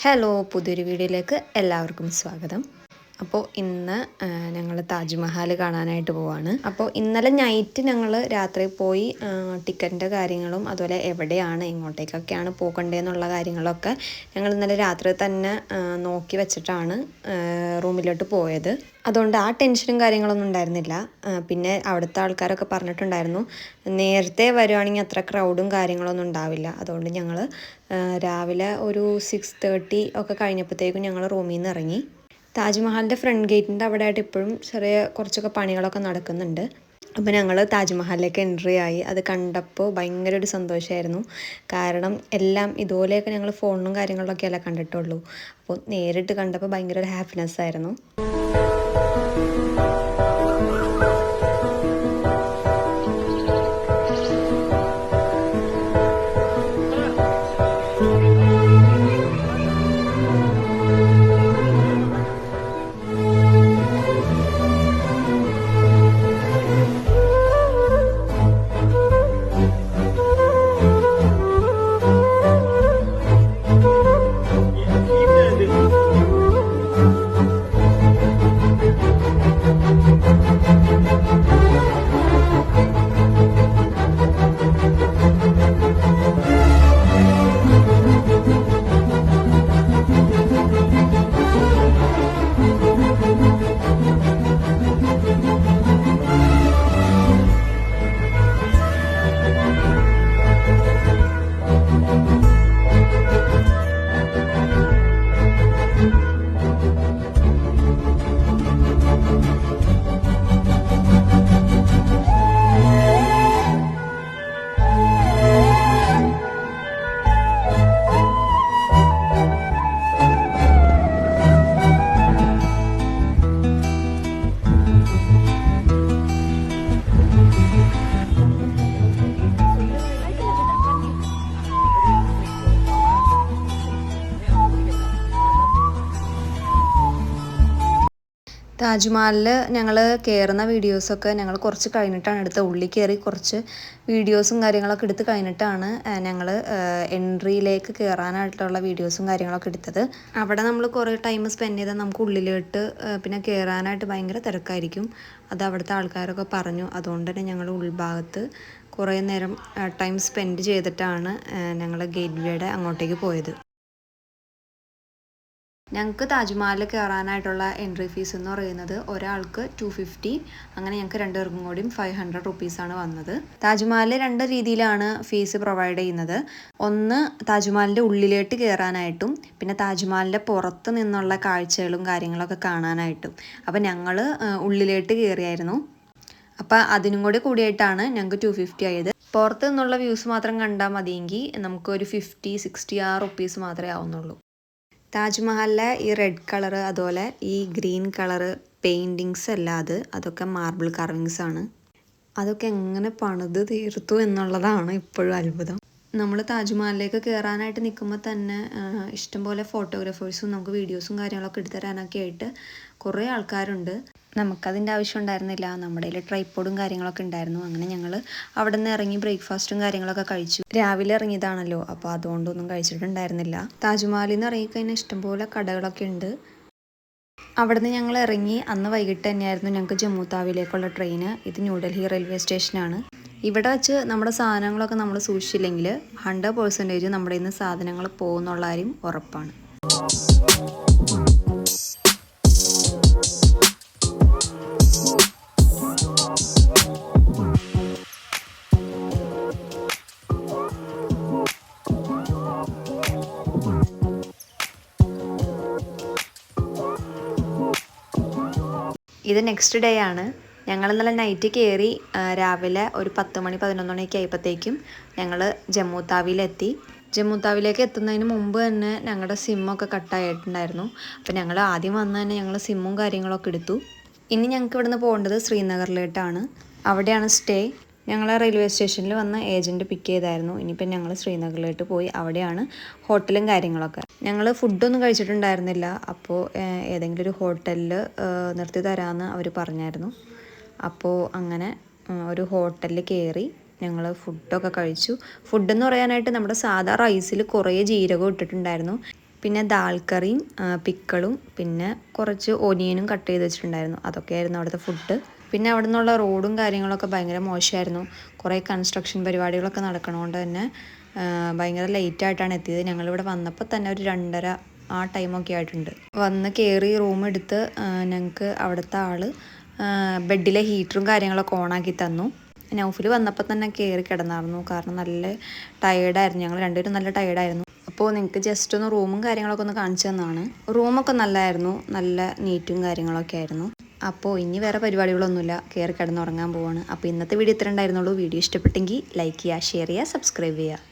Hello, പുതിയൊരു വീഡിയോയിലേക്ക് എല്ലാവർക്കും സ്വാഗതം. അപ്പോൾ ഇന്ന് ഞങ്ങൾ താജ്മഹൽ കാണാനായിട്ട് പോവാണ്. അപ്പോൾ ഇന്നലെ നൈറ്റ് ഞങ്ങൾ രാത്രി പോയി ടിക്കറ്റിൻ്റെ കാര്യങ്ങളും അതുപോലെ എവിടെയാണ് എങ്ങോട്ടേക്കൊക്കെയാണ് പോകേണ്ടതെന്നുള്ള കാര്യങ്ങളൊക്കെ ഞങ്ങൾ ഇന്നലെ രാത്രി തന്നെ നോക്കി വെച്ചിട്ടാണ് റൂമിലോട്ട് പോയത്. അതുകൊണ്ട് ആ ടെൻഷനും കാര്യങ്ങളൊന്നും ഉണ്ടായിരുന്നില്ല. പിന്നെ അവിടുത്തെ ആൾക്കാരൊക്കെ പറഞ്ഞിട്ടുണ്ടായിരുന്നു നേരത്തെ വരുവാണെങ്കിൽ അത്ര ക്രൗഡും കാര്യങ്ങളൊന്നും ഉണ്ടാവില്ല. അതുകൊണ്ട് ഞങ്ങൾ രാവിലെ ഒരു 6:30 ഒക്കെ കഴിഞ്ഞപ്പോഴത്തേക്കും ഞങ്ങൾ റൂമിൽ നിന്ന് ഇറങ്ങി. താജ്മഹലിൻ്റെ ഫ്രണ്ട് ഗേറ്റിൻ്റെ അവിടെ ആയിട്ട് ഇപ്പോഴും കുറച്ചൊക്കെ പണികളൊക്കെ നടക്കുന്നുണ്ട്. അപ്പോൾ ഞങ്ങൾ താജ്മഹലിലേക്ക് എൻട്രി ആയി. അത് കണ്ടപ്പോൾ ഭയങ്കര ഒരു സന്തോഷമായിരുന്നു. കാരണം എല്ലാം ഇതുപോലെയൊക്കെ ഞങ്ങൾ ഫോണിലും കാര്യങ്ങളിലൊക്കെ അല്ല കണ്ടിട്ടുള്ളൂ. അപ്പോൾ നേരിട്ട് കണ്ടപ്പോൾ ഭയങ്കര ഒരു ഹാപ്പിനെസ് ആയിരുന്നു. താജ്മഹലിൽ ഞങ്ങൾ കയറുന്ന വീഡിയോസൊക്കെ ഞങ്ങൾ കുറച്ച് കഴിഞ്ഞിട്ടാണ് എടുത്തത്. ഉള്ളിൽ കയറി കുറച്ച് വീഡിയോസും കാര്യങ്ങളൊക്കെ എടുത്ത് കഴിഞ്ഞിട്ടാണ് ഞങ്ങൾ എൻട്രിയിലേക്ക് കയറാനായിട്ടുള്ള വീഡിയോസും കാര്യങ്ങളൊക്കെ എടുത്തത്. അവിടെ നമ്മൾ കുറേ ടൈം സ്പെൻഡ് ചെയ്താൽ നമുക്ക് ഉള്ളിലോട്ട് പിന്നെ കയറാനായിട്ട് ഭയങ്കര തിരക്കായിരിക്കും. അത് അവിടുത്തെ ആൾക്കാരൊക്കെ പറഞ്ഞു. അതുകൊണ്ട് തന്നെ ഞങ്ങൾ ഉൾഭാഗത്ത് കുറേ നേരം ടൈം സ്പെൻഡ് ചെയ്തിട്ടാണ് ഞങ്ങൾ ഗേറ്റ് വേയുടെ അങ്ങോട്ടേക്ക് പോയത്. ഞങ്ങൾക്ക് താജ്മഹലിൽ കയറാനായിട്ടുള്ള എൻട്രി ഫീസ് എന്ന് പറയുന്നത് ഒരാൾക്ക് 250, അങ്ങനെ ഞങ്ങൾക്ക് രണ്ടുപേർക്കും കൂടിയും 500 റുപ്പീസാണ് വന്നത്. താജ്മഹലിൽ 2 രീതിയിലാണ് ഫീസ് പ്രൊവൈഡ് ചെയ്യുന്നത്. ഒന്ന് താജ്മഹലിൻ്റെ ഉള്ളിലോട്ട് കയറാനായിട്ടും പിന്നെ താജ്മഹലിൻ്റെ പുറത്ത് നിന്നുള്ള കാഴ്ചകളും കാര്യങ്ങളൊക്കെ കാണാനായിട്ടും. അപ്പോൾ ഞങ്ങൾ ഉള്ളിലോട്ട് കയറിയായിരുന്നു. അപ്പോൾ അതിനും കൂടി കൂടിയായിട്ടാണ് ഞങ്ങൾക്ക് 250 ആയത്. പുറത്ത് നിന്നുള്ള വ്യൂസ് മാത്രം കണ്ടാൽ മതിയെങ്കിൽ നമുക്കൊരു 50-60 റുപ്പീസ് മാത്രമേ ആവുന്നുള്ളൂ. താജ്മഹലിലെ ഈ റെഡ് കളറ് അതുപോലെ ഈ ഗ്രീൻ കളറ് പെയിൻറ്റിങ്സ് അല്ല, അതൊക്കെ മാർബിൾ കാർവിങ്സ് ആണ്. അതൊക്കെ എങ്ങനെ പണിത് തീർത്തു എന്നുള്ളതാണ് ഇപ്പോഴും അത്ഭുതം. നമ്മൾ താജ്മഹലിലേക്ക് കയറാനായിട്ട് നിൽക്കുമ്പോൾ തന്നെ ഇഷ്ടംപോലെ ഫോട്ടോഗ്രാഫേഴ്സും നമുക്ക് വീഡിയോസും കാര്യങ്ങളൊക്കെ എടുത്തു തരാനൊക്കെ ആയിട്ട് കുറേ ആൾക്കാരുണ്ട്. നമുക്കതിൻ്റെ ആവശ്യം ഉണ്ടായിരുന്നില്ല. നമ്മുടെ കയ്യിൽ ട്രൈപ്പോഡും കാര്യങ്ങളൊക്കെ ഉണ്ടായിരുന്നു. അങ്ങനെ ഞങ്ങൾ അവിടെ നിന്ന് ഇറങ്ങി ബ്രേക്ക്ഫാസ്റ്റും കാര്യങ്ങളൊക്കെ കഴിച്ചു. രാവിലെ ഇറങ്ങിയതാണല്ലോ, അപ്പോൾ അതുകൊണ്ടൊന്നും കഴിച്ചിട്ടുണ്ടായിരുന്നില്ല. താജ്മഹലിൽ നിന്ന് ഇറങ്ങിക്കഴിഞ്ഞാൽ ഇഷ്ടംപോലെ കടകളൊക്കെ ഉണ്ട്. അവിടെ നിന്ന് ഞങ്ങൾ ഇറങ്ങി അന്ന് വൈകിട്ട് തന്നെയായിരുന്നു ഞങ്ങൾക്ക് ജമ്മു താവിയിലേക്കുള്ള ട്രെയിന്. ഇത് ന്യൂഡൽഹി റെയിൽവേ സ്റ്റേഷനാണ്. ഇവിടെ വെച്ച് നമ്മുടെ സാധനങ്ങളൊക്കെ നമ്മൾ സൂക്ഷിച്ചില്ലെങ്കിൽ 100% നമ്മുടെ ഇന്ന് സാധനങ്ങൾ പോകുന്നുള്ള കാര്യം ഉറപ്പാണ്. ഇത് നെക്സ്റ്റ് ഡേ ആണ്. ഞങ്ങൾ ഇന്നലെ നൈറ്റ് കയറി രാവിലെ ഒരു 10 മണി 11 മണിയൊക്കെ ആയപ്പോഴത്തേക്കും ഞങ്ങൾ ജമ്മു താവിയിലെത്തി. ജമ്മു താവിയിലേക്ക് എത്തുന്നതിന് മുമ്പ് തന്നെ ഞങ്ങളുടെ സിമ്മൊക്കെ കട്ടായിട്ടുണ്ടായിരുന്നു. അപ്പോൾ ഞങ്ങൾ ആദ്യം വന്ന് തന്നെ ഞങ്ങൾ സിമ്മും കാര്യങ്ങളൊക്കെ എടുത്തു. ഇനി ഞങ്ങൾക്ക് ഇവിടുന്ന് പോകേണ്ടത് ശ്രീനഗറിലോട്ടാണ്. അവിടെയാണ് സ്റ്റേ. ഞങ്ങൾ റെയിൽവേ സ്റ്റേഷനിൽ വന്ന് ഏജൻറ്റ് പിക്ക് ചെയ്തായിരുന്നു. ഇനിയിപ്പം ഞങ്ങൾ ശ്രീനഗറിലോട്ട് പോയി അവിടെയാണ് ഹോട്ടലും കാര്യങ്ങളൊക്കെ. ഞങ്ങൾ ഫുഡൊന്നും കഴിച്ചിട്ടുണ്ടായിരുന്നില്ല. അപ്പോൾ ഏതെങ്കിലും ഒരു ഹോട്ടലിൽ നിർത്തി തരാമെന്ന് അവർ പറഞ്ഞായിരുന്നു. അപ്പോൾ അങ്ങനെ ഒരു ഹോട്ടലിൽ കയറി ഞങ്ങൾ ഫുഡൊക്കെ കഴിച്ചു. ഫുഡെന്ന് പറയാനായിട്ട് നമ്മുടെ സാധാ റൈസിൽ കുറേ ജീരകം ഇട്ടിട്ടുണ്ടായിരുന്നു. പിന്നെ ദാൽ കറിയും പിക്കിളും പിന്നെ കുറച്ച് ഒനിയനും കട്ട് ചെയ്ത് വെച്ചിട്ടുണ്ടായിരുന്നു. അതൊക്കെയായിരുന്നു അവിടുത്തെ ഫുഡ്. പിന്നെ അവിടെ നിന്നുള്ള റോഡും കാര്യങ്ങളൊക്കെ ഭയങ്കര മോശമായിരുന്നു. കുറേ കൺസ്ട്രക്ഷൻ പരിപാടികളൊക്കെ നടക്കണതുകൊണ്ട് തന്നെ ഭയങ്കര ലേറ്റായിട്ടാണ് എത്തിയത്. ഞങ്ങളിവിടെ വന്നപ്പോൾ തന്നെ ഒരു 2:30 ആ ടൈമൊക്കെ ആയിട്ടുണ്ട്. വന്ന് കയറി റൂം എടുത്ത് ഞങ്ങൾക്ക് അവിടുത്തെ ആൾ ബെഡിലെ ഹീറ്ററും കാര്യങ്ങളൊക്കെ ഓണാക്കി തന്നു. നൗഫിൽ വന്നപ്പോൾ തന്നെ കയറി കിടന്നായിരുന്നു. കാരണം നല്ല ടയേർഡായിരുന്നു. ഞങ്ങൾ രണ്ടുപേരും നല്ല ടയേർഡായിരുന്നു. അപ്പോൾ നിങ്ങൾക്ക് ജസ്റ്റ് ഒന്ന് റൂമും കാര്യങ്ങളൊക്കെ ഒന്ന് കാണിച്ചു തന്നതാണ്. റൂമൊക്കെ നല്ലതായിരുന്നു. നല്ല നീറ്റും കാര്യങ്ങളൊക്കെ ആയിരുന്നു. അപ്പോൾ ഇനി വേറെ പരിപാടികളൊന്നുമില്ല. കയറി കിടന്നുറങ്ങാൻ പോവാണ്. അപ്പോൾ ഇന്നത്തെ വീഡിയോ ഇത്ര ഉണ്ടായിരുന്നുള്ളൂ. വീഡിയോ ഇഷ്ടപ്പെട്ടെങ്കിൽ ലൈക്ക് ചെയ്യുക, ഷെയർ ചെയ്യുക, സബ്സ്ക്രൈബ് ചെയ്യുക.